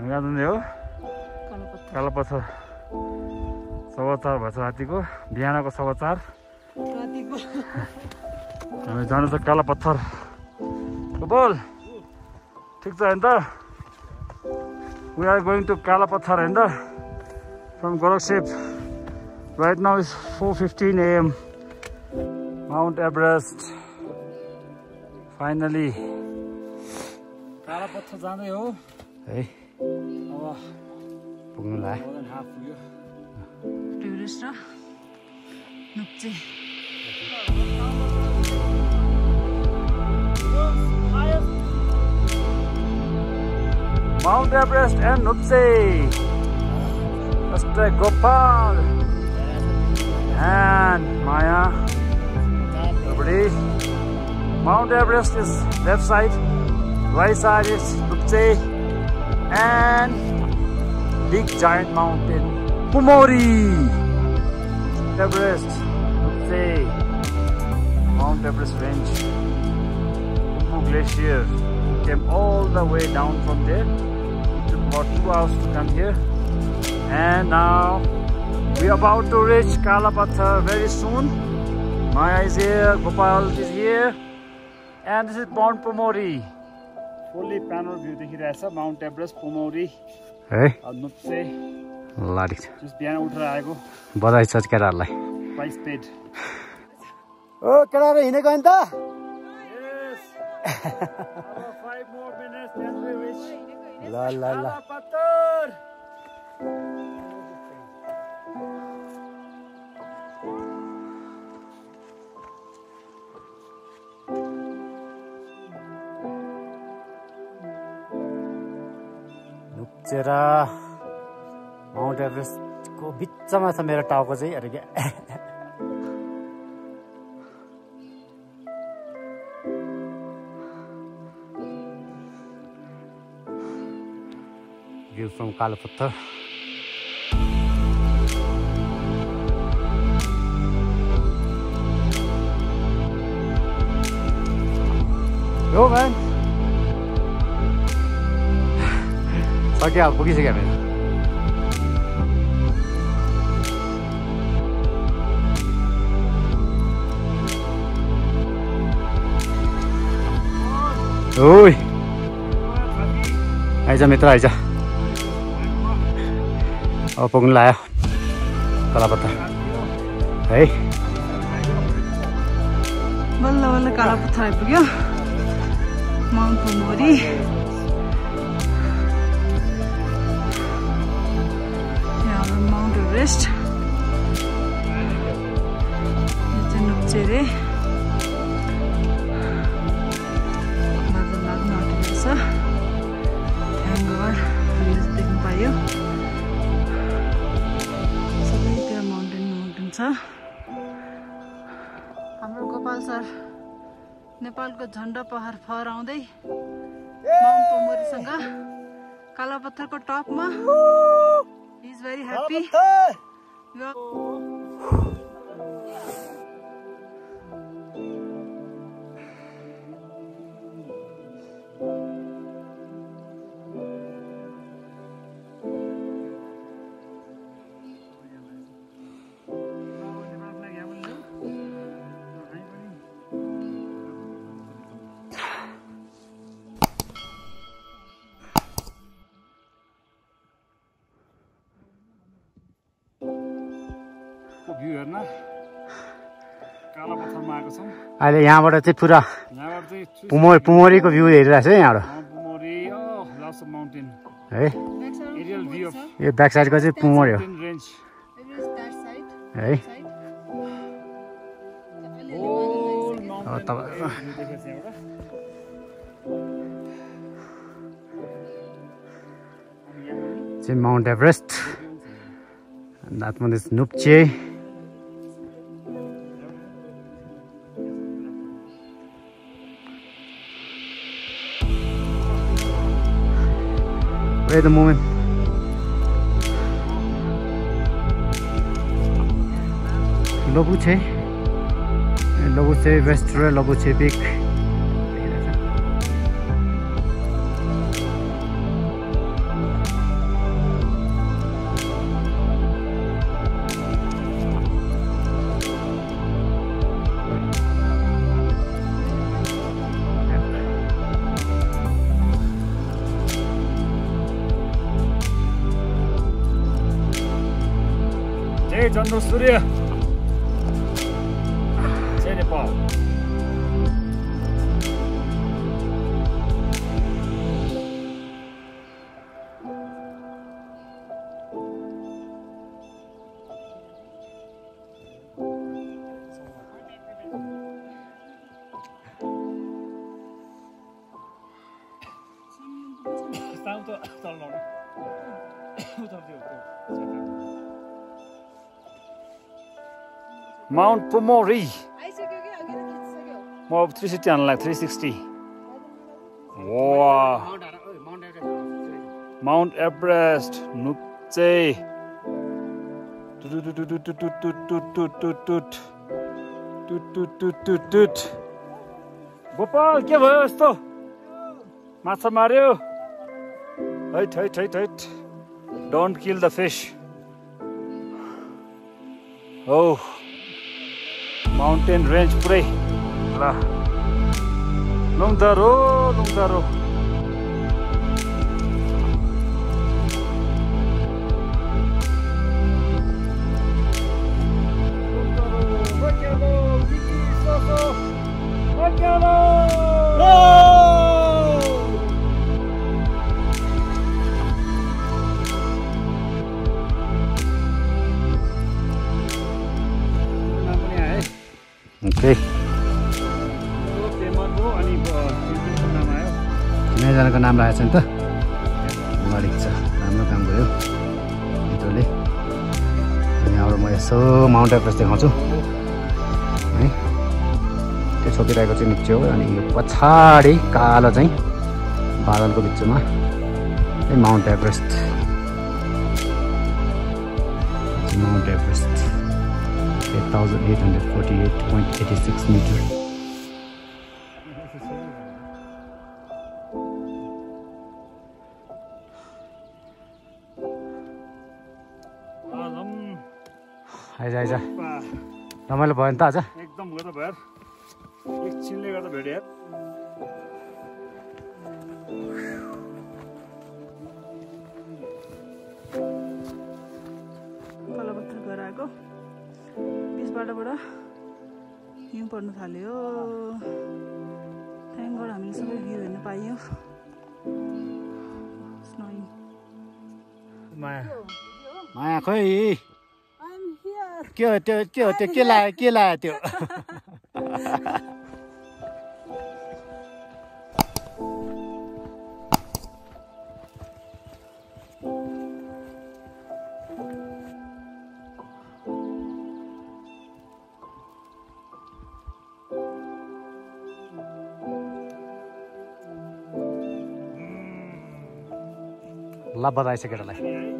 यहाँ जाने हो कालापत्थर समाचार भएछ रातिको बिहानको समाचार हामी जानु छ कालापत्थर बोल ठिक छ हैन त we are going to Kala Patthar and from Gorakshep. Right now is 4:15 AM. Mount Everest. Finally. Kala Patthar जाँदै हो है अब पुग्नु लाग्यो more than half पुग्यो Everest र Nuptse Mount Everest and Nuptse. Mr. Gopal and Maya. Everybody. Mount Everest is left side, right side is Nuptse and big giant mountain Pumori. Everest, Nuptse, Mount Everest range, Pumori Glacier. Came all the way down from there. About 2 hours to come here, and now we are about to reach Kala Patthar very soon. Maya is here, Gopal is here, and this is Mount Pumori. Fully panoramic view देखिरहेछ Mount Everest, Pumori, है Nuptse. लाडी just बिहान उठेर आएको बधाई छ केटाहरुलाई by speed ओ केटाहरु हिँडेको हैन त yes 5 more minutes then we reach La la la. Kala Patthar. Nuptse ra Mount Everest को बिचमा छ मेरो टाउको चाहिँ अरे के View from Kalapathar. Yo man. सक्यो अब पुगिसक्यो हामी ओइ आइज मित्र आइज अब पुग्नु लाग्यो कालापत्थर है बल्ल बल्ल कालापत्थर आइपुग्यो माउन्ट पुमोरी यहाँ माउन्ट एभरेस्ट यो चाहिँ नुप्चे रे बादल लाग्न आँटेको छ थ्याङ्क गड हामीले देख्न पायो हाम्रो गोपाल सर नेपालको झण्डा पहाड फहराउँदै माउन्ट पुमोरीसँग कालापत्थरको टपमा ही इज भेरी ह्याप्पी अहिले यहाँबाट चाहिँ पुरा पुमोरीको भ्यू हेरिरहेको छ यहाँबाट है यो ब्याक साइडको चाहिँ पुमोरी हो है चाहिँ Mount Everest that one is Nuptse. Wait a moment. Lhotse West र Lhotse Peak. चन्द्र सूर्य जय नेपाल। Mount Pumori. म अब 360 हाल्न लाग्यो 360. Wow. Mount Everest, Nuptse. Gopal के भयो यस्तो? माछा मार्यो? Height. Don't kill the fish. Oh. Mountain range पुरै ल लुङदारो Okay. तिनैजनाको नाम राखेको छ नि त अगाडि छ राम्रो काम गऱ्यो मित्रले। अनि अब म यसो माउन्ट एभरेस्ट देखाउँछु है। त्यो छोपिरहेको चाहिँ निप्चे हो अनि यो पछाडि कालो चाहिँ बादलको बिचमा Mount Everest. Mount Everest 8,848.86 meters. आइज रमाइलो भयो नि त आज एकदम गयो त भयो एकछिनले गर्दा भेट्यो यार। कलापत्थर गएर आएको पिछबाटबाट हिउँ पर्नु थाल्यो। थ्याङ्क गड हामीले सबै भ्यू हेर्न पायौँ। माया खोइ के हो त्यो के लायो त्यो ल बधाई छ केटालाई।